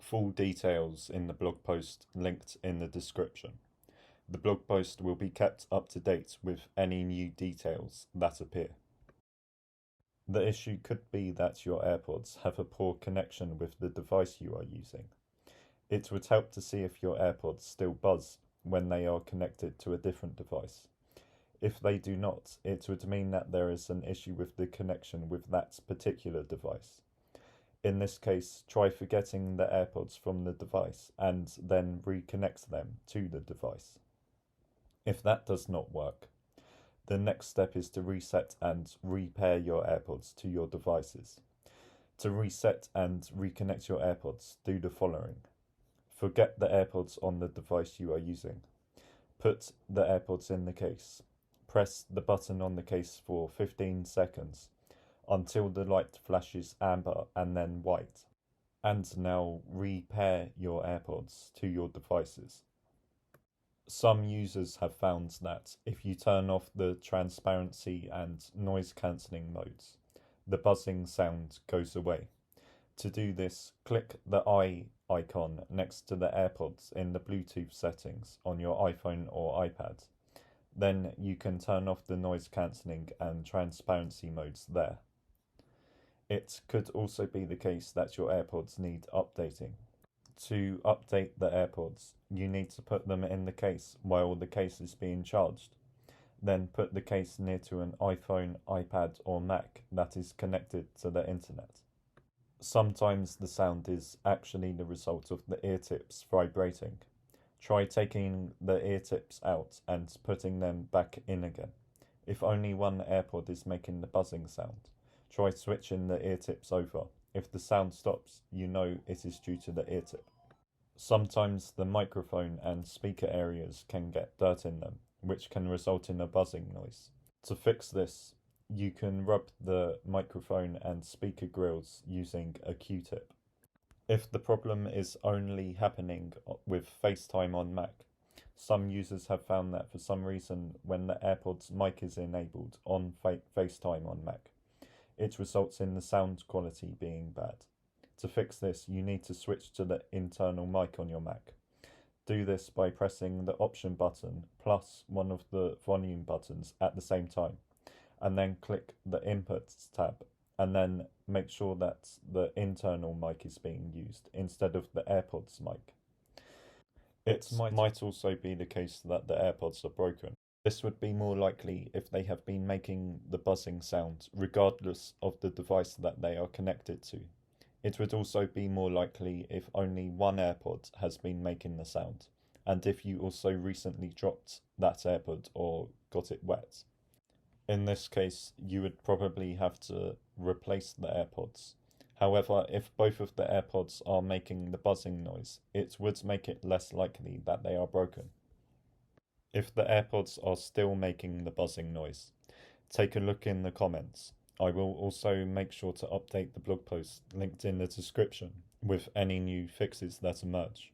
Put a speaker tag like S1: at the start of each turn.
S1: full details in the blog post linked in the description. The blog post will be kept up to date with any new details that appear. The issue could be that your AirPods have a poor connection with the device you are using. It would help to see if your AirPods still buzz when they are connected to a different device. If they do not, it would mean that there is an issue with the connection with that particular device. In this case, try forgetting the AirPods from the device and then reconnect them to the device. If that does not work, the next step is to reset and repair your AirPods to your devices. To reset and reconnect your AirPods, do the following. Forget the AirPods on the device you are using. Put the AirPods in the case. Press the button on the case for 15 seconds until the light flashes amber and then white. And now repair your AirPods to your devices. Some users have found that if you turn off the transparency and noise cancelling modes, the buzzing sound goes away. To do this, click the eye icon next to the AirPods in the Bluetooth settings on your iPhone or iPad. Then you can turn off the noise cancelling and transparency modes there. It could also be the case that your AirPods need updating. To update the AirPods, you need to put them in the case while the case is being charged. Then put the case near to an iPhone, iPad or Mac that is connected to the internet. Sometimes the sound is actually the result of the ear tips vibrating. Try taking the ear tips out and putting them back in again. If only one AirPod is making the buzzing sound, try switching the ear tips over. If the sound stops, you know it is due to the ear tip. Sometimes the microphone and speaker areas can get dirt in them, which can result in a buzzing noise. To fix this, you can rub the microphone and speaker grills using a Q-tip. If the problem is only happening with FaceTime on Mac, some users have found that for some reason when the AirPods mic is enabled on FaceTime on Mac, it results in the sound quality being bad. To fix this, you need to switch to the internal mic on your Mac. Do this by pressing the option button plus one of the volume buttons at the same time, and then click the inputs tab, and then make sure that the internal mic is being used instead of the AirPods mic. It might also be the case that the AirPods are broken. This would be more likely if they have been making the buzzing sound regardless of the device that they are connected to. It would also be more likely if only one AirPod has been making the sound, and if you also recently dropped that AirPod or got it wet. In this case, you would probably have to replace the AirPods. However, if both of the AirPods are making the buzzing noise, it would make it less likely that they are broken. If the AirPods are still making the buzzing noise, take a look in the comments. I will also make sure to update the blog post linked in the description with any new fixes that emerge.